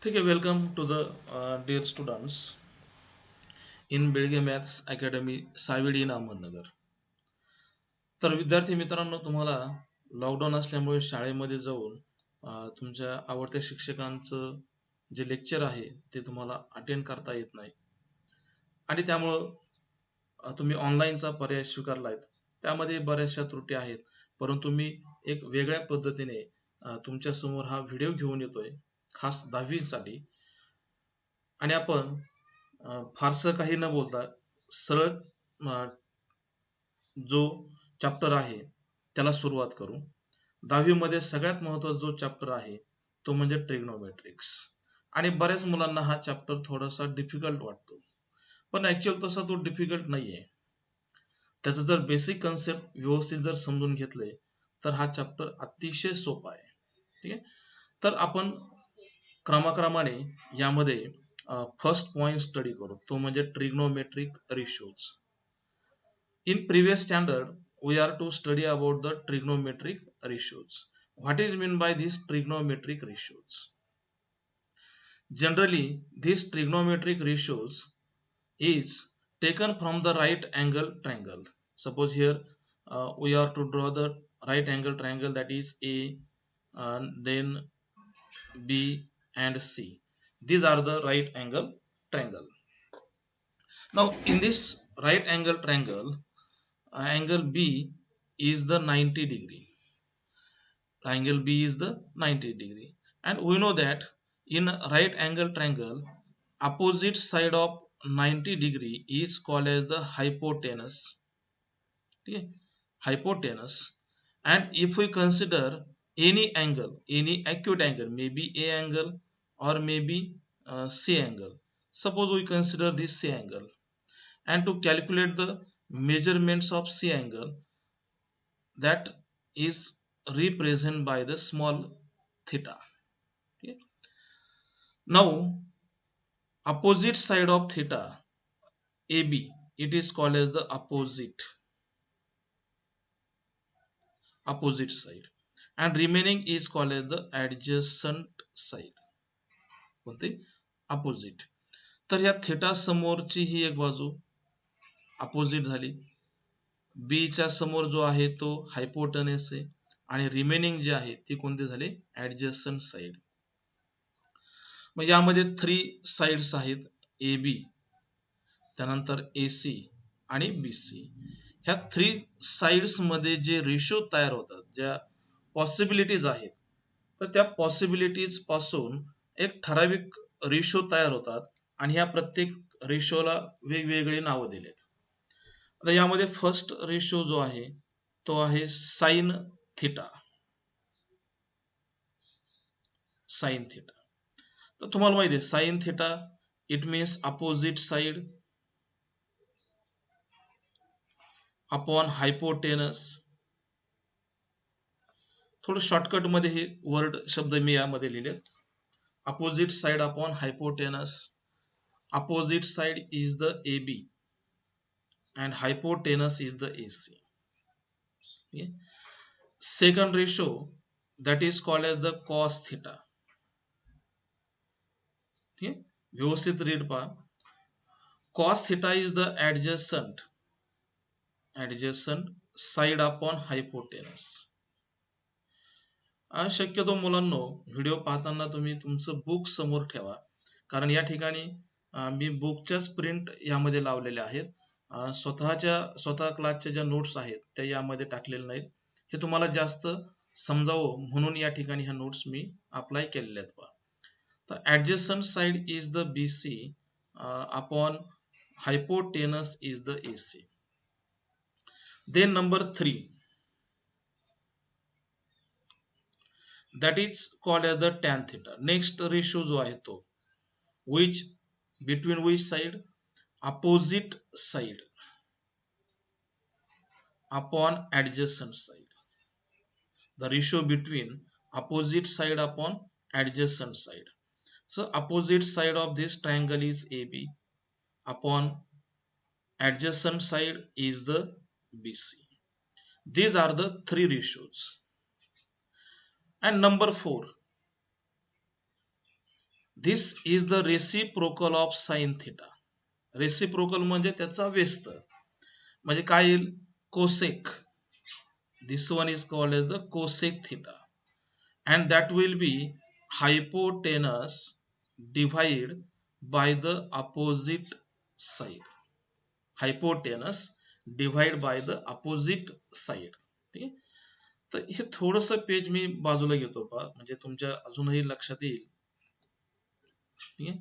ठीक आहे. Welcome to the dear students in Belge Maths Academy Savedi in Ahmednagar. तर विद्यार्थी मित्रांनो, तुम्हाला लॉकडाऊन असल्यामुळे शाळेमध्ये जाऊन तुमच्या आवडत्या शिक्षकांचं जे लेक्चर आहे ते तुम्हाला अटेंड करता येत नाही आणि त्यामुळं तुम्ही ऑनलाईनचा पर्याय स्वीकारलाय. त्यामध्ये बऱ्याचशा त्रुटी आहेत, परंतु मी एक वेगळ्या पद्धतीने तुमच्या समोर हा व्हिडिओ घेऊन येतोय, खास 10वी साठी. आणि आपण फारसं काही न बोलता सरळ अ, जो चॅप्टर आहे त्याला सुरुवात करू. 10वी मध्ये सगळ्यात महत्त्वाचा जो चॅप्टर आहे तो म्हणजे ट्रिग्नोमेट्रिक्स. आणि बऱ्याच मुलांना हा चॅप्टर थोडासा डिफिकल्ट वाटतो, पण ऍक्च्युअल तसा तो डिफिकल्ट नाहीये. त्याचं जर बेसिक कन्सेप्ट व्यवस्थित जर समजून घेतले तर हा चॅप्टर अतिशय सोपा आहे. ठीक आहे. तर आपण क्रमाक्रमाने यामध्ये फर्स्ट पॉइंट स्टडी करू, तो म्हणजे trigonometric ratios. In previous standard, we are to study about the trigonometric ratios. What is meant by these trigonometric ratios? Generally, these trigonometric ratios is taken from the right angle triangle. Suppose here we are to draw the right angle triangle, that is A, then B and C. These are the right angle triangle. Now in this right angle triangle, angle B is the 90 degree. Angle B is the 90 degree. And we know that in right angle triangle, opposite side of 90 degree is called as the hypotenuse. Okay? Hypotenuse. And if we consider any angle, any acute angle, maybe A angle or maybe C angle. Suppose we consider this C angle. And to calculate the measurements of C angle, that is represented by the small theta. Okay. Now opposite side of theta, AB, it is called as the opposite side, and remaining is called as the adjacent side. कोणते? Opposite. तर या theta समोरची ही एक बाजू opposite झाली. बी च्या समोर जो आहे तो हायपोटेनस आहे आणि रिमेनिंग जे आहे ती कोणती झाली? Adjacent side. मग यामध्ये 3 साइड्स आहेत, ए बी, त्यानंतर ए सी आणि बी सी. ह्या 3 साइड्स मध्ये जे रेशो तयार होतात, ज्या पॉसिबिलिटीज आहेत, तर त्या पॉसिबिलिटीज पासून एक ठराविक रेशो तयार होतात आणि ह्या प्रत्येक रेशोला वेगवेगळी नावं दिलेत. आता यामध्ये फर्स्ट रेशो जो आहे तो आहे साइन थिटा. Sine theta. तर तुम्हाला माहिती आहे sine theta it means opposite side upon hypotenuse. थोडं शॉर्टकट मध्ये हे वर्ड शब्द मी यामध्ये लिहिलेत. Opposite side upon hypotenuse. Opposite side is the AB and hypotenuse is the AC. Okay. Second ratio, that is called as the cos theta. Okay. व्यवस्थित read पहा. Cos theta is the adjacent side upon hypotenuse. शक्यतो मुलांनो, video पाहताना तुम्ही तुमचं book समोर ठेवा, कारण या ठिकाणी मी बुकच्याच प्रिंट यामध्ये लावलेल्या आहेत. स्वतः क्लासच्या ज्या नोट्स आहेत त्या यामध्ये टाकलेल्या नाहीत. हे तुम्हाला जास्त समजावं म्हणून या ठिकाणी ह्या नोट्स मी अप्लाय केलेल्या आहेत. तर adjacent side is the B C upon hypotenuse is the A C. Then number 3, that is called as the tan theta. Next ratio जो आहे तो which between which side? Opposite side upon adjacent side. The ratio between opposite side upon adjacent side. So opposite side of this triangle is AB upon adjacent side is the BC. These are the 3 ratios. And number 4, this is the reciprocal of sine theta. Reciprocal म्हणजे त्याचा व्यस्त, म्हणजे काय येईल, cosec. This one is called as the cosec theta, and that will be hypotenuse divided by the opposite side. Hypotenuse divided by the opposite side. ठीक आहे. तर हे थोडस पेज मी बाजूला घेतो पहा, म्हणजे तुमच्या अजूनही लक्षात येईल. ठीक आहे.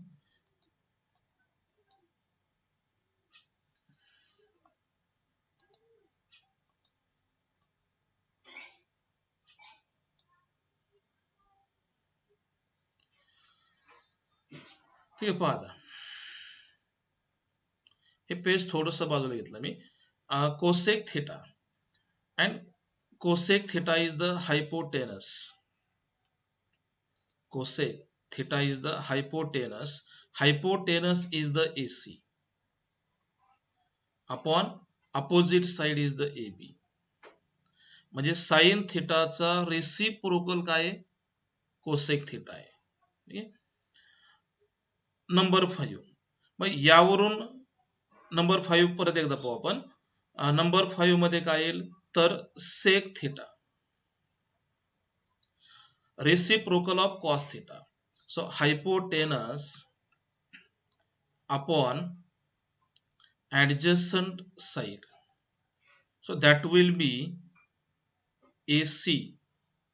ठीक आहे, पहा आता हे पेज थोडस बाजूला घेतलं मी. Cosec theta and cosec theta is the hypotenuse. Cosec theta is the hypotenuse. Hypotenuse is the AC. Upon opposite side is the AB. म्हणजे साइन थिटाचा रेसिप्रोकल काय आहे, कोसेक थिटा आहे. नंबर 5. मग यावरून नंबर 5 परत एकदा पाहू आपण. नंबर 5 मध्ये काय येईल, तर sec theta, reciprocal of cos theta. So hypotenuse upon adjacent side. So that will be AC,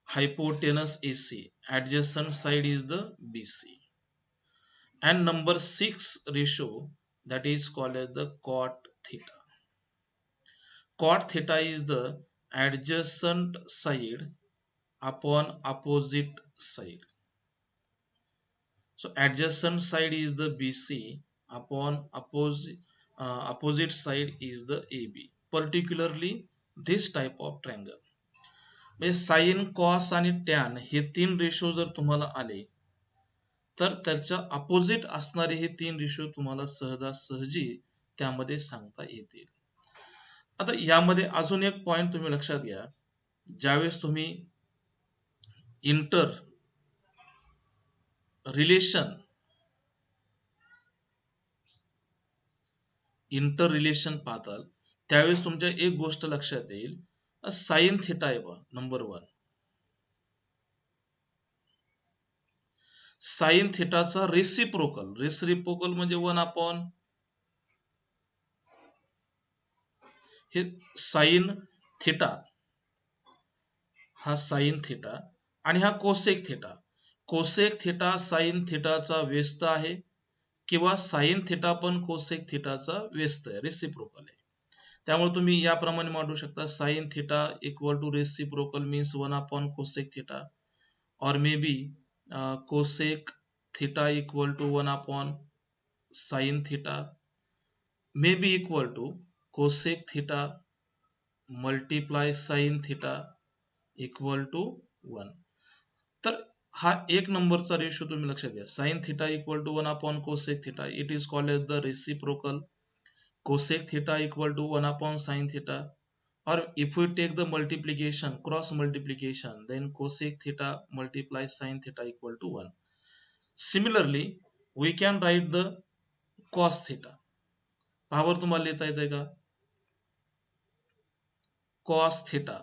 hypotenuse AC. Adjacent side is the BC. And number 6 ratio, that is called as the cot theta. Cot theta is the adjacent side upon opposite side. So adjacent side is the BC upon opposite side is the AB. Particularly this type of triangle. म्हणजे sign, cos आणि tan हे 3 ratio जर तुम्हाला आले, तर त्याच्या opposite असणारे हे 3 रेशो तुम्हाला सहजासहजी त्यामध्ये सांगता येतील. आता यामध्ये अजून एक पॉइंट तुम्ही लक्षात घ्या. ज्यावेळेस तुम्ही इंटर रिलेशन पाहताल, त्यावेळेस तुमच्या एक गोष्ट लक्षात येईल. साइन थिटा आहे बा नंबर 1. साइन थिटाचा रेसिप्रोकल म्हणजे 1 अपॉन हे साइन थिटा, हा साइन थिटा आणि हा cosec theta. Cosec theta sine थिटाचा व्यस्त आहे, किंवा साइन थिटा पण कोसेक थिटाचा व्यस्त आहे, रेसिप्रोकल आहे. त्यामुळे तुम्ही याप्रमाणे मांडू शकता, sine theta equal to reciprocal means 1 upon cosec theta, और may be cosec theta equal to 1 upon sin theta, may be equal to cosec theta multiply sin theta equal to 1. तर हा एक नंबरचा रेशो तुम्ही लक्षात घ्या. sin theta equal to 1 upon cosec theta, it is called as the reciprocal. Cosec theta equal to 1 upon sin theta, or if we take the multiplication, cross multiplication, then cosec theta multiply sin theta equal to 1. Similarly, we can write the cos theta. Power तुम्हाला लिहिता येते का, cos theta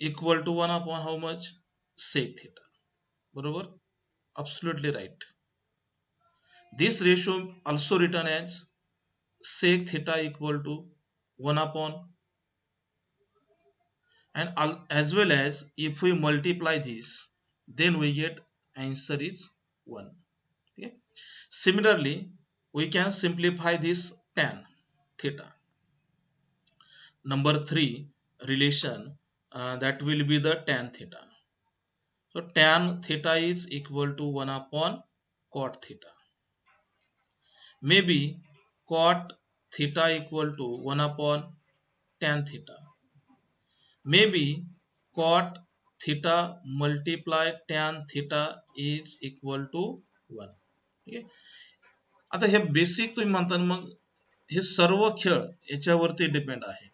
equal to 1 upon how much, sec theta. बरोबर, absolutely right. This ratio also written as sec theta equal to 1 upon, and as well as if we multiply this, then we get answer is 1. Okay. Similarly, we can simplify this tan theta. Number 3 relation, that will be the tan theta. So tan theta is equal to 1 upon cot theta. Maybe cot theta equal to 1 upon tan theta. Maybe cot theta multiply tan theta is equal to 1. Okay. आता हे basic तुम्ही म्हणता, मग हे सर्व खेळ याच्यावरती depend आहे.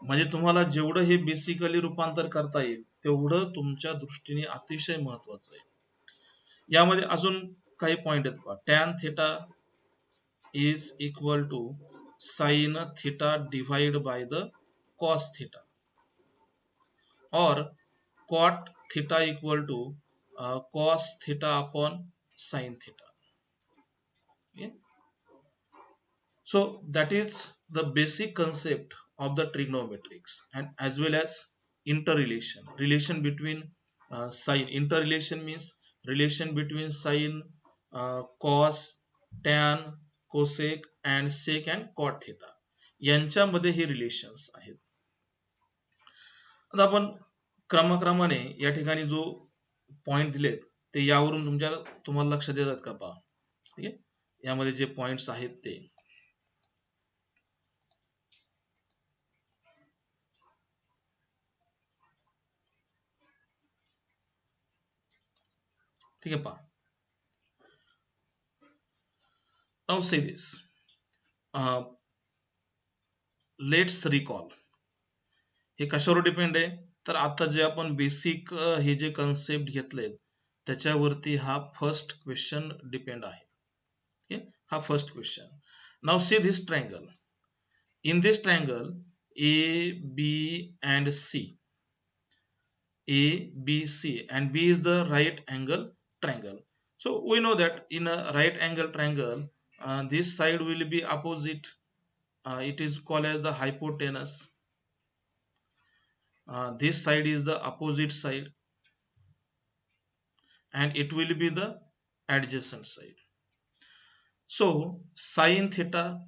म्हणजे तुम्हाला जेवढं हे बेसिकली रूपांतर करता येईल, तेवढं तुमच्या दृष्टीने अतिशय महत्वाचं आहे. यामध्ये अजून काही पॉइंट आहेत पहा. Tan theta is equal to sine theta divide by the cos theta और cot theta equal to cos theta upon sin theta. Okay? So that is the basic concept of the trigonometrics and as well as interrelation. Relation between sine. Interrelation means relation between sine, cos, tan, cosec and sec and cot theta. यांच्यामध्ये हे relations आहेत. आता आपण क्रमाक्रमाने या ठिकाणी जो point दिलेत ते यावरून तुम्हाला लक्षात येतात का पहा. ठीक आहे, यामध्ये जे पॉइंट्स आहेत ते ठीक आहे पहा. Now say this let's recall. हे कशावर डिपेंड आहे तर आता जे आपण बेसिक हे जे कन्सेप्ट घेतलेत त्याच्यावरती हा फर्स्ट क्वेश्चन डिपेंड आहे. ओके, हा first question. Now see this triangle. In this triangle A, B and C. A, B, C and B is the right angle triangle. So we know that in a right angle triangle, this side will be opposite. It is called as the hypotenuse. This side is the opposite side and it will be the adjacent side. So sin theta,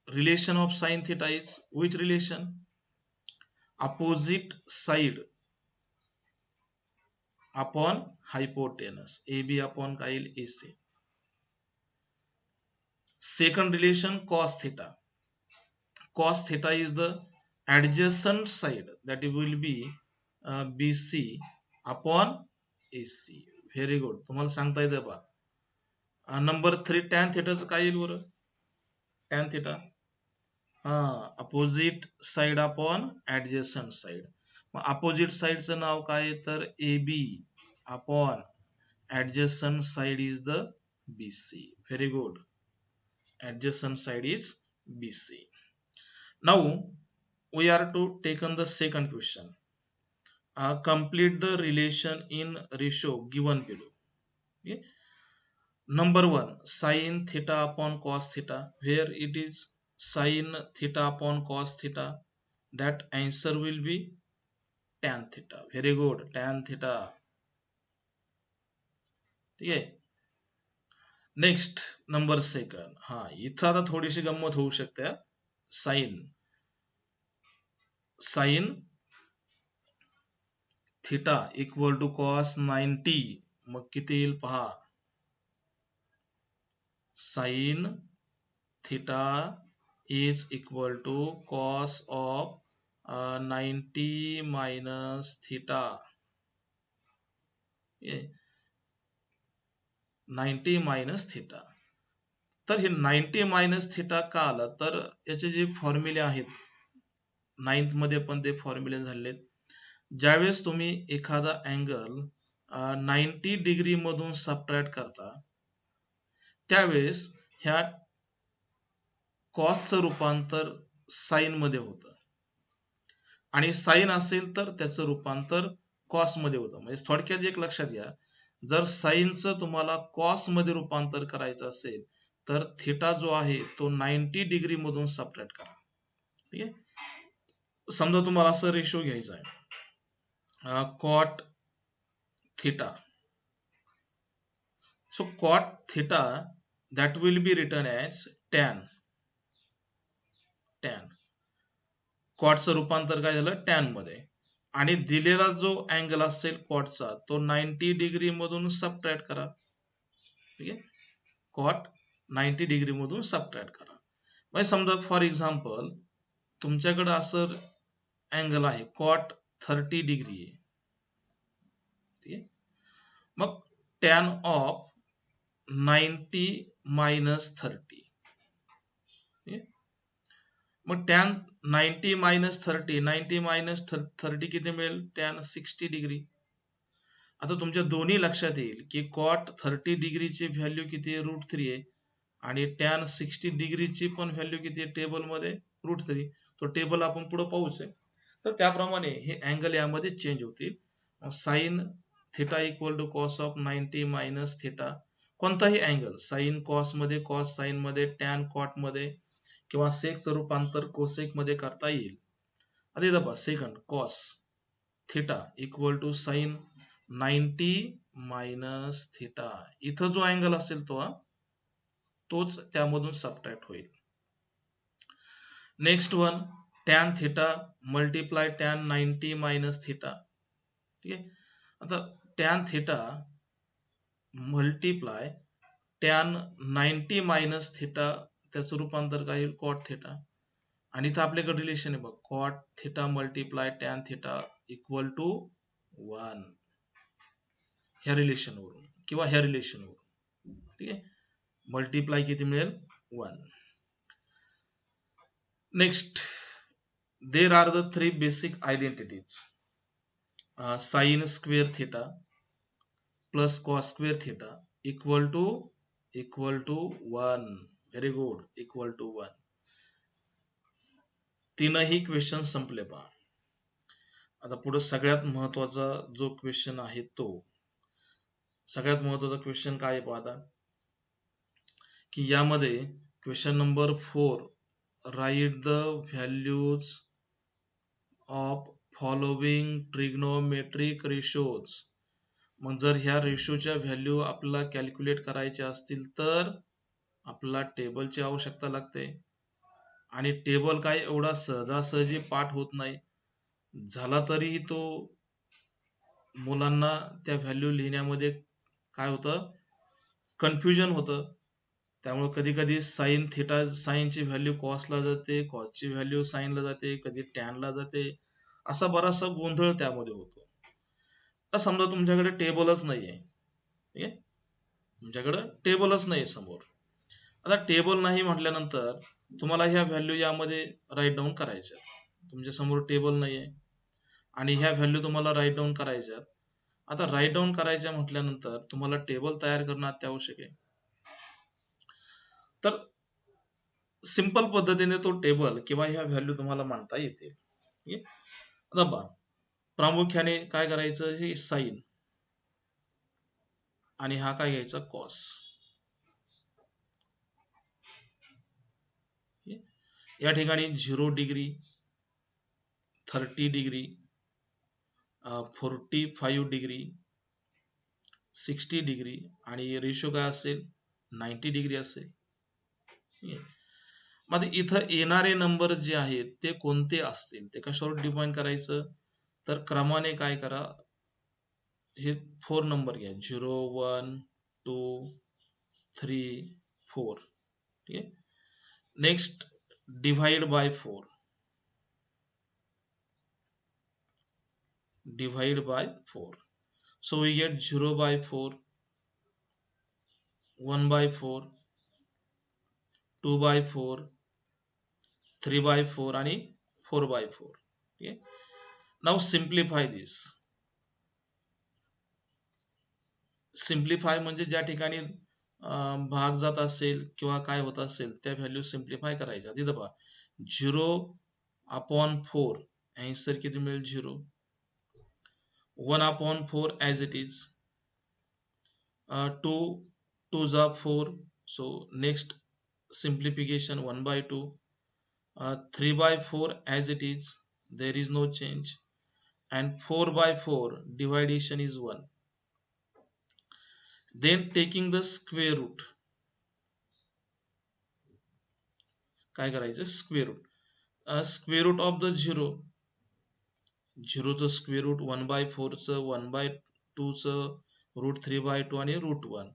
relation of sin theta is which relation? Opposite side upon hypotenuse, AB upon kyle AC. Second relation cos theta. Cos theta is the adjacent side, that will be BC upon AC. Very good. तुम्हाला सांगता येते बा. Number 3 tan theta काय येईल बरं? Tan theta opposite side upon adjacent side. मग opposite side चं नाव काय तर AB upon adjacent side is the BC. Very good. Adjacent side is BC. Now we are to taken the second question. Complete the relation in ratio given below. Okay? Number 1, sin theta upon cos theta. Where it is sin theta upon cos theta, that answer will be tan theta. Very good, tan theta. ठीक आहे. Next number second. इथं आता थोडीशी गंमत होऊ शकते. Sine theta equal to cos 90. मग किती येईल पहा. Sine theta is equal to cos of 90 minus theta. 90 minus theta. तर हे 90 मायनस थिटा का आलं तर याचे जे फॉर्म्युले आहेत 9th मध्ये पण ते फॉर्म्युले झालेले. ज्यावेळेस तुम्ही एखादा अँगल 90 डिग्री मधून सबट्रॅक्ट करता त्यावेळेस ह्या कॉसचं रूपांतर साइन मध्ये होतं आणि साइन असेल तर त्याचं रूपांतर कॉस मध्ये होतं. म्हणजे थोडक्यात एक लक्षात घ्या, जर साइनचं तुम्हाला कॉस मध्ये रूपांतर करायचं असेल तर थिटा जो आहे तो 90 डिग्री मधून सबट्रॅक्ट करा. ठीक आहे. समजा तुम्हाला असं रेशो घ्यायचा आहे cot theta. So cot theta that will be written as tan. कॉटचं रूपांतर काय झालं टॅन मध्ये आणि दिलेला जो अँगल असेल कॉटचा तो 90 डिग्री मधून सबट्रॅक्ट करा. ठीक आहे. कॉट 90 डिग्री मधून सबट्रॅक्ट करा. म्हणजे समजा फॉर एक्झाम्पल तुमच्याकडे असं अँगल आहे कॉट 30 डिग्री आहे. ठीक आहे. मग टॅन ऑफ 90 मायनस 30. मग टॅन 90 मायनस 30, 90 मायनस 30 किती मिळेल टॅन 60 डिग्री. आता तुमच्या दोन्ही लक्षात येईल की कॉट 30 डिग्रीची व्हॅल्यू किती आहे, √3 आहे. आणि टॅन 60 डिग्रीची पण व्हॅल्यू किती आहे टेबलमध्ये, √3. तो टेबल आपण पुढे पाहूच आहे. तर त्याप्रमाणे हे अँगल यामध्ये चेंज होतील. Sine theta equal to cos of 90 minus theta. कोणताही अँगल साइन कॉस मध्ये, कॉस साइन मध्ये, टॅन कॉट मध्ये किंवा सेकचं रूपांतर कोसेक मध्ये करता येईल. आता इथं बघा second cos theta equal to sine 90 minus theta. इथं जो अँगल असेल तोच त्यामधून सबट्रॅक्ट होईल. Next one tan theta multiply tan 90 minus theta. ठीक आहे. आता tan theta multiply tan 90 minus theta, त्याचं रूपांतर काय येईल कॉट थिटा. आणि इथं आपल्याकडे रिलेशन आहे बघ, cot theta multiply tan theta equal to 1 ह्या रिलेशनवरून किंवा ह्या रिलेशनवरून. ठीक आहे. मल्टिप्लाय किती मिळेल 1. Next there are the 3 basic identities. Sine square theta plus cos square theta equal to 1. Very good, equal to 1. तीनही क्वेश्चन संपले पहा. आता पुढे सगळ्यात महत्वाचा जो क्वेश्चन आहे तो सगळ्यात महत्वाचा क्वेश्चन काय आहे पाहता की यामध्ये question number 4, write the values of following trigonometric ratios. मग जर ह्या रेशोच्या व्हॅल्यू आपल्याला कॅल्क्युलेट करायच्या असतील तर आपल्याला टेबलची आवश्यकता लागते. आणि टेबल काय एवढा सहजासहजी पाठ होत नाही. झाला तरी तो मुलांना त्या व्हॅल्यू लिहिण्यामध्ये काय होतं, कन्फ्युजन होतं. त्यामुळे कधी कधी साइन थिटा साइनची व्हॅल्यू कॉसला जाते, कॉसची व्हॅल्यू साइनला जाते, कधी टॅनला जाते. असा बराचसा गोंधळ त्यामध्ये होतो. तर समजा तुमच्याकडे टेबलच नाहीये, ठीक आहे, तुमच्याकडे टेबलच नाही समोर. आता टेबल नाही म्हटल्यानंतर तुम्हाला ह्या व्हॅल्यू यामध्ये राईट डाऊन करायच्या. तुमच्या समोर टेबल नाहीये आणि ह्या व्हॅल्यू तुम्हाला राईट डाऊन करायच्या. आता राईट डाऊन करायच्या म्हटल्यानंतर तुम्हाला टेबल तयार करणं अत्यावश्यक आहे. तर सिंपल पद्धतीने तो टेबल किंवा ह्या व्हॅल्यू तुम्हाला मांडता येतील. आता बघा, प्रामुख्याने काय करायचं, हे साइन आणि हा काय घ्यायचा कॉस. या ठिकाणी 0 डिग्री, 30 डिग्री, 45 डिग्री, 60 डिग्री आणि रेशो काय असेल 90 डिग्री असेल. मग इथं येणारे नंबर जे आहेत ते कोणते असतील ते कशावर डिफाइन करायचं, तर क्रमाने काय करा, हे 4 नंबर घ्या, 0 1 2 3 4. ठीक आहे. Next divide by 4, divide by 4. So we get 0 by 4, 1 by 4, 2 by 4, 3 by 4 आणि 4 by 4. Okay. Now simplify this. Simplify म्हणजे ज्या ठिकाणी भाग जात असेल किंवा काय होत असेल त्या व्हॅल्यू सिम्प्लिफाय करायच्या. तिथं पहा 0/4 आन्सर किती मिळेल 0. 1/4 as it is. 2 2s are 4. So next simplification 1/2. 3/4 as it is, there is no change. And 4/4 division is 1. Then taking the square root, काय करायचं square root. Square root of the 0, 0चं square root, 1/4चं, 1/2चं, √3/2 आणि √1.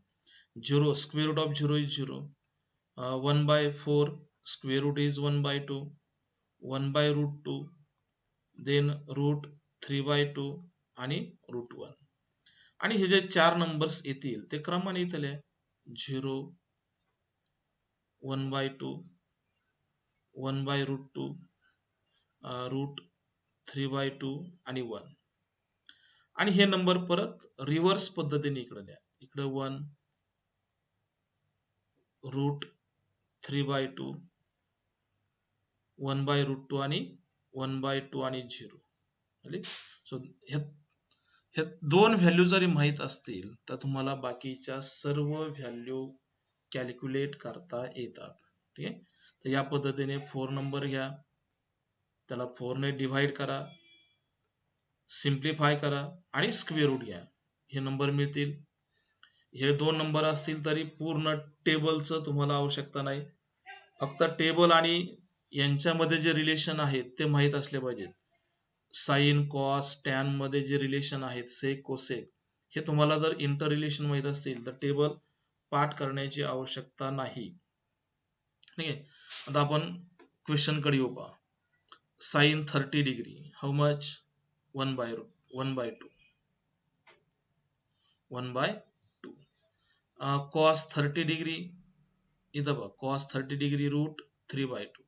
0 square root of 0 is 0. 1/4 square root is 1/2, 1/√2, then √3/2 आणि √1. आणि हे जे 4 नंबर्स येतील ते क्रमाने इथं लिहा, 0, 1/2, 1/√2, √3/2 आणि 1. आणि हे नंबर परत रिव्हर्स पद्धतीने इकडे द्या. इकडे 1√3/2, 1/√2 आणि 1/2 आणि 0. सो हे दोन व्हॅल्यू जरी माहित असतील तर तुम्हाला बाकीच्या सर्व व्हॅल्यू कॅल्क्युलेट करता येतात. ठीक आहे. तर या पद्धतीने 4 नंबर घ्या, त्याला 4 ने डिव्हाइड करा, सिम्प्लिफाय करा आणि स्क्वेअर रूट घ्या. हे नंबर मिळतील. हे दोन नंबर असतील तरी पूर्ण टेबलचं तुम्हाला आवश्यकता नाही. फक्त टेबल आणि यांच्यामध्ये जे रिलेशन आहेत ते माहीत असले पाहिजेत. साइन, कॉस, टॅन मध्ये जे रिलेशन आहेत, सेक, कोसेक, हे तुम्हाला जर इंटर रिलेशन माहीत असतील तर टेबल पाठ करण्याची आवश्यकता नाही. ठीक आहे. आता आपण क्वेश्चन कडे येऊ. पहा, sine 30 degree how much? 1/2. 1/2. Cos 30 degree, इथं बघा cos 30 degree √3/2.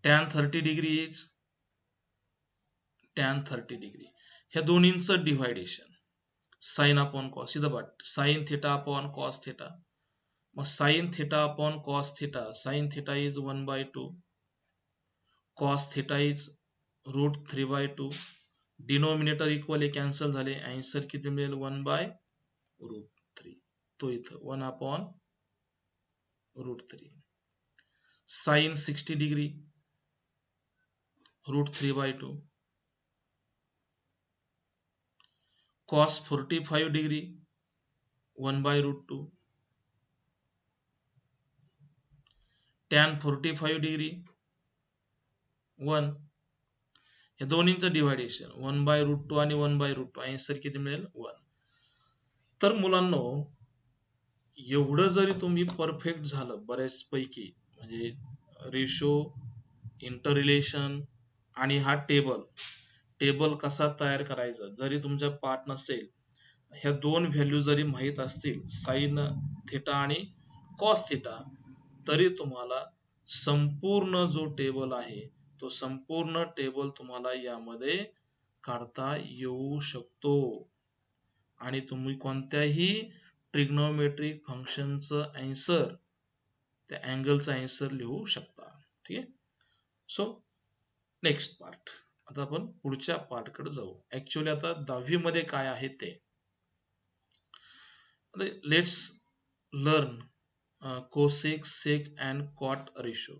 Tan 30 degree is tan 30 degree. ह्या दोन्हींचं डिव्हायडेशन साइन अपॉन कॉस, इथं बघा sine theta upon cos theta. मग sine theta upon cos theta, sine theta is 1/2, cos theta is √3/2. Denominator equal cancel झाले, answer किती मिळेल? 1/√3. तो इथं 1/√3. Sine 60 degree √3/2. Cos 45 degree 1/√2. Tan 45 degree 1. हे दोन्हींचं डिव्हायडेशन 1/√2 आणि 1/√2, आन्सर किती मिळेल? 1. तर मुलांनो, एवढं जरी तुम्ही परफेक्ट झालं बऱ्याच पैकी, म्हणजे रेशो, इंटर रिलेशन आणि हा टेबल कसा तयार करायचा जरी तुमच्या पाठ नसेल, ह्या दोन व्हॅल्यू जरी माहित असतील, साइन थिटा आणि कॉस थिटा, तरी तुम्हाला संपूर्ण जो टेबल आहे तो संपूर्ण टेबल तुम्हाला यामध्ये काढता येऊ शकतो. आणि तुम्ही कोणत्याही ट्रिग्नोमेट्रिक फंक्शनचं आन्सर, त्या अँगलचा आन्सर लिहू शकता. ठीक आहे. सो नेक्स्ट पार्ट, आता आपण पुढच्या पार्ट कडे जाऊ. ऍक्च्युअली आता 10वी मध्ये काय आहे ते. Let's learn cosec, sec and cot ratio.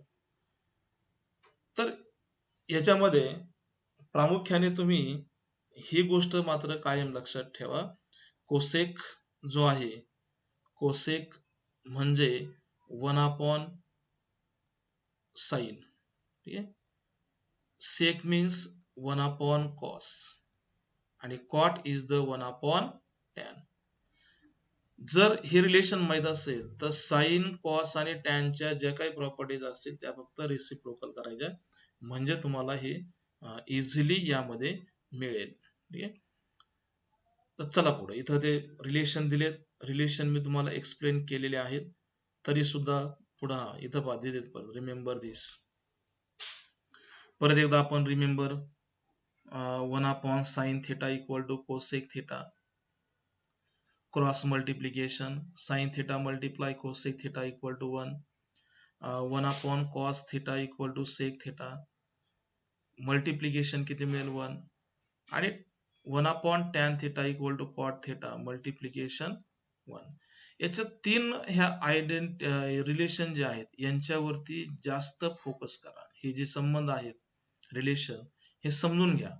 तर याच्यामध्ये प्रामुख्याने तुम्ही ही गोष्ट मात्र कायम लक्षात ठेवा, कोसेक जो आहे, कोसेक म्हणजे 1/sin. ठीक आहे. सेक मीन्स 1/cos आणि कॉट इज द 1/tan. जर हे रिलेशन माहित असेल तर साइन, कॉस आणि टॅनच्या ज्या काही प्रॉपर्टीज असतील त्या फक्त रेसिप्रोकल करायच्या, म्हणजे तुम्हाला हे इझिली यामध्ये मिळेल. ठीक आहे. तर चला पुढे. इथं ते रिलेशन दिलेत, रिलेशन मी तुम्हाला एक्सप्लेन केलेले आहेत, तरी सुद्धा पुढे इथं पहा दिलेत. परत रिमेंबर दिस, परत एकदा आपण remember 1/sin theta equal to cosec theta, cross multiplication sin theta multiply cosec theta equal to 1. 1/cos theta equal to sec theta, multiplication किती मिळेल? 1. आणि 1/tan theta equal to cot theta, multiplication 1. याच्या तीन ह्या relation जे आहेत यांच्यावरती जास्त focus करा. हे जे संबंध आहेत, रिलेशन, हे समजून घ्या,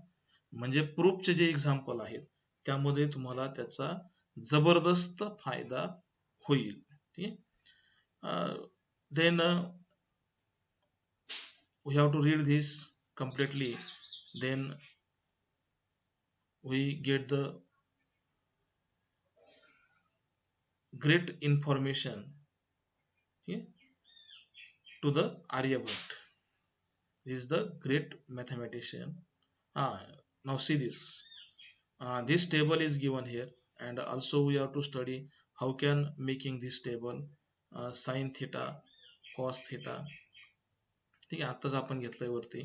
म्हणजे प्रूफचे जे एक्झाम्पल आहेत त्यामध्ये तुम्हाला त्याचा जबरदस्त फायदा होईल. ठीक आहे. Then we have to read this completely, then we get the great information, okay, to the Aryabhat. He is the great mathematician. Now see this. This table is given here, and also we have to study how can making this table, sin theta, cos theta. ठीक आहे. आताच आपण घेतलंय वरती.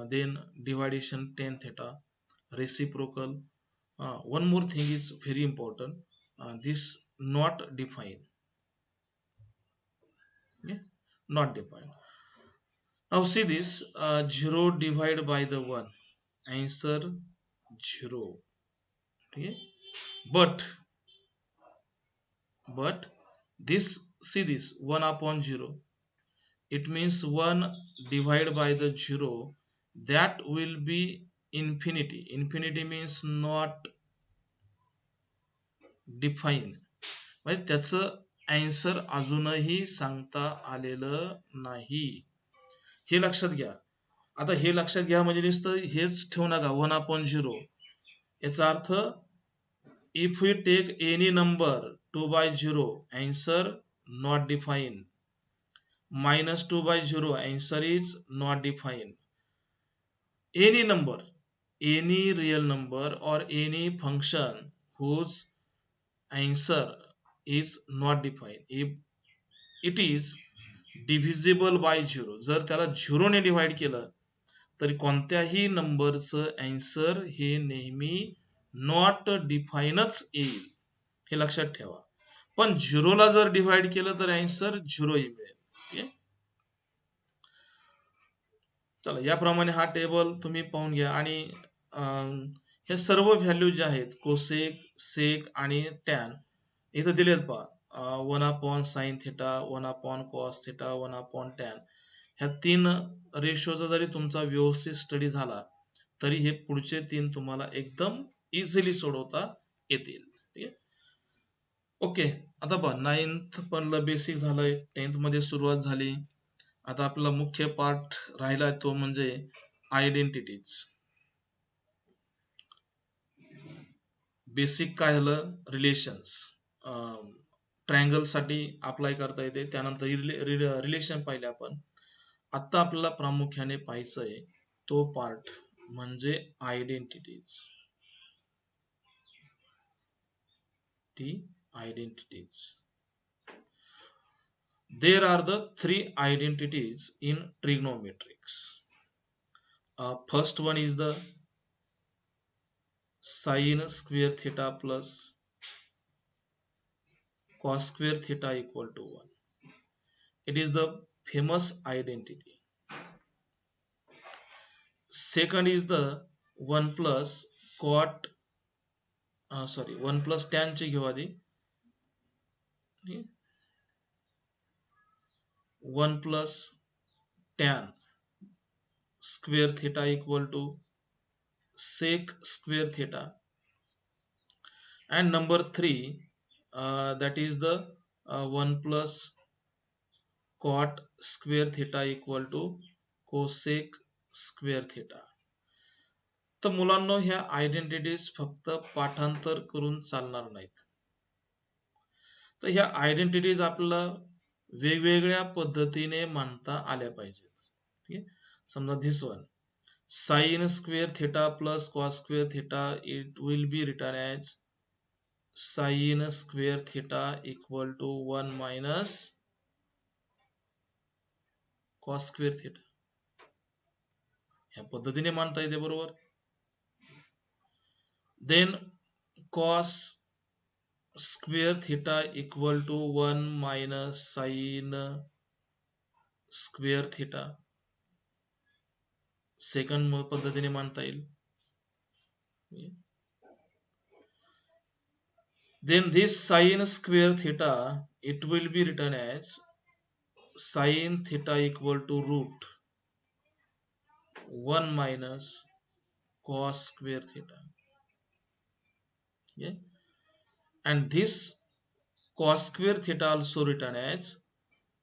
then dividation tan theta, reciprocal. One more thing is very important. This not defined. Okay? Not defined. Now see this, 0 divided by the 1. Answer 0. Okay? But this, see this 1 upon 0. It means 1 divided by the 0. That will be infinity. Infinity means not defined. म्हणजे त्याचं answer अजूनही सांगता आलेलं नाही. हे लक्षात घ्या. आता हे लक्षात घ्या म्हणजे नुसतं हेच ठेवू नका 1 upon 0. याचा अर्थ if we take any number 2 by 0, answer not defined. Minus 2 by 0, answer is not defined. Any number, any real number or any function whose answer is not defined, if it is divisible by 0, जर त्याला 0 ने divide केलं तरी कोणत्याही नंबरचं answer हे नेहमी not डिफाईनच येईल. हे लक्षात ठेवा. पण 0 ला जर डिवाइड केलं तर आन्सर 0 ही मिळेल. चला याप्रमाणे हा टेबल तुम्ही पाहून घ्या आणि हे सर्व व्हॅल्यू जे आहेत कोसेक, सेक आणि टॅन इथं दिलेत पहा. 1 upon sin theta, 1 upon cos theta, 1 upon tan. ह्या 3 रेशोचा जरी तुमचा व्यवस्थित स्टडी झाला तरी हे पुढचे 3 तुम्हाला एकदम इझिली सोडवता येतील. ठीक आहे. ओके, आता पहा 9th पण बेसिक झालंय, 10th मध्ये सुरुवात झाली. आता आपला मुख्य पार्ट राहिला तो म्हणजे आयडेंटिटीज. बेसिक काय झालं, रिलेशन्स. ट्रायंगल साठी अप्लाय करता येते, त्यानंतर रिलेशन पाहिले आपण. आता आपल्याला प्रामुख्याने पाहायचंय तो पार्ट म्हणजे identities. Identities. There are the 3 identities in trigonometrics. First one is the sin square theta plus cos square theta equal to 1. It is the famous identity. Second is the 1 plus cot 1 plus tan ची घेऊ आधी. 1 plus tan square theta equal to sec square theta. And number 3, that is the 1 plus cot square theta equal to cosec square theta. तर मुलांनो ह्या identities फक्त पाठांतर करून चालणार नाहीत. तर ह्या आयडेंटिटीज आपल्याला वेगवेगळ्या पद्धतीने मांडता आल्या पाहिजेत. ठीक आहे. समजा this one sin square theta plus cos square theta, it will be written as sin square theta equal to 1 minus cos square theta. ह्या पद्धतीने मांडता येते बरोबर. Then cos square theta equal to 1 minus sin square theta. Second पद्धतीने मांडता येईल. Then this sin square theta, it will be written as sin theta equal to root 1 minus cos square theta. Okay? And this cos square theta also written as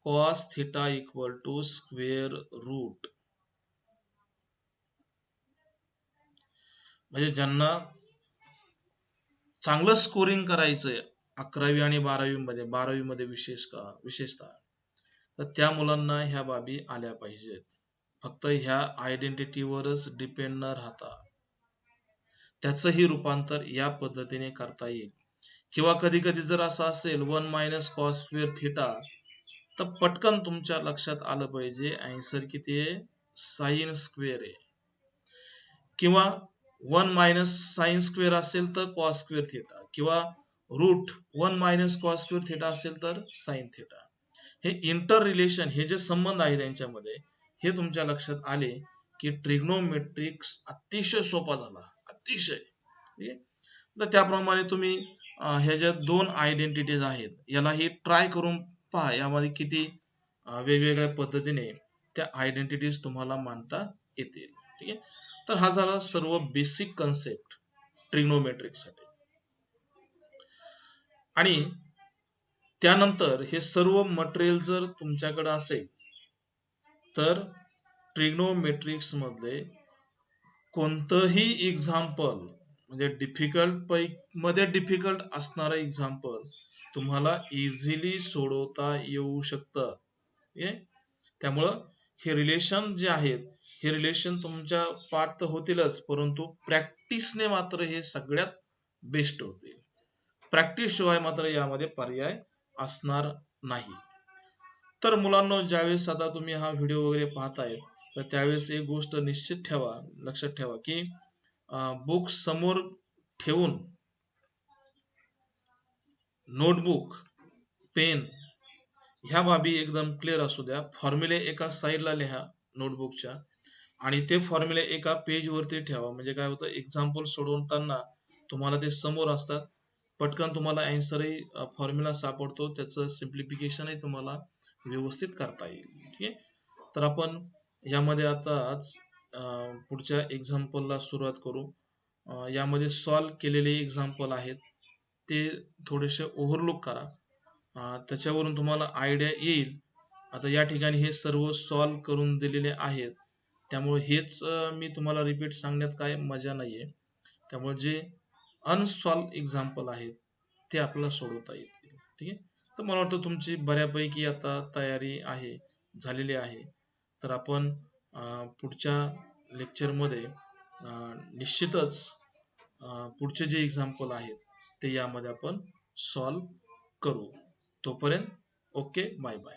cos theta equal to square root. म्हणजे ज्यांना चांगलं scoring करायचंय 11वी आणि 12वी मध्ये विशेषतः तर त्या मुलांना ह्या बाबी आल्या पाहिजेत. फक्त ह्या आयडेंटिटीवरच डिपेंड न राहता त्याचंही रूपांतर या पद्धतीने करता येईल. किंवा कधी कधी जर असं असेल 1 minus cos square theta, तर पटकन तुमच्या लक्षात आलं पाहिजे आन्सर किती आहे, sin square आहे. किंवा 1 मायनस साइन स्क्वेअर असेल तर कॉस स्क्वेअर थिटा, किंवा root 1 minus cos square theta असेल तर साइन थिटा. हे इंटर रिलेशन, हे जे संबंध आहे त्यांच्यामध्ये, हे तुमच्या लक्षात आले की ट्रिग्नोमेट्रिक्स अतिशय सोपा झाला, अतिशय. तर त्याप्रमाणे तुम्ही ह्या ज्या दोन आयडेंटिटीज आहेत यालाही ट्राय करून पहा, यामध्ये किती वेगवेगळ्या पद्धतीने त्या आयडेंटिटीज तुम्हाला मांडता येतील. ठीक आहे. तर हा झाला सर्व बेसिक कन्सेप्ट ट्रिग्नोमेट्रिक्स साठी. आणि त्यानंतर हे सर्व मटेरियल जर तुमच्याकडे असेल तर ट्रिग्नोमेट्रिक्स मध्ये कोणतंही एक्झाम्पल, म्हणजे डिफिकल्ट असणारं एक्झाम्पल तुम्हाला इझिली सोडवता येऊ शकतं. त्यामुळं हे रिलेशन जे आहेत, हे रिलेशन तुमच्या पाठ तर होतीलच, परंतु प्रॅक्टिसने मात्र हे सगळ्यात बेस्ट होतील. प्रॅक्टिस शिवाय मात्र यामध्ये पर्याय असणार नाही. तर मुलांनो, ज्यावेळेस आता तुम्ही हा व्हिडिओ वगैरे पाहताय तर त्यावेळेस एक गोष्ट निश्चित ठेवा, लक्षात ठेवा की बुक समोर ठेवून नोटबुक, पेन ह्या बाबी एकदम क्लिअर असू द्या. फॉर्म्युले एका साईडला लिहा नोटबुकच्या, आणि ते फॉर्म्युले एका पेज वरती ठेवा. म्हणजे काय होतं, एक्झाम्पल सोडवताना तुम्हाला ते समोर असतात, पटकन तुम्हाला आन्सरही फॉर्म्युला सापडतो, त्याचं सिम्प्लिफिकेशनही तुम्हाला व्यवस्थित करता येईल. ठीक आहे. तर आपण यामध्ये आताच पुढच्या एक्झाम्पलला सुरुवात करू. यामध्ये सॉल्व केलेले एक्झाम्पल आहेत ते थोडेसे ओव्हरलुक करा, त्याच्यावरून तुम्हाला आयडिया येईल. आता या ठिकाणी हे सर्व सॉल्व करून दिलेले आहेत, त्यामुळे हेच मी तुम्हाला रिपीट सांगण्यात काय मजा नाहीये. त्यामुळे जे अनसॉल्व एक्झाम्पल आहेत ते आपल्याला सोडवता येतील. ठीक आहे. तर मला वाटतं तुमची बऱ्यापैकी आता तयारी आहे, झालेली आहे. तर आपण पुढच्या लेक्चरमध्ये निश्चितच पुढचे जे एक्झाम्पल आहेत ते यामध्ये आपण सॉल्व करू. तोपर्यंत ओके, बाय बाय.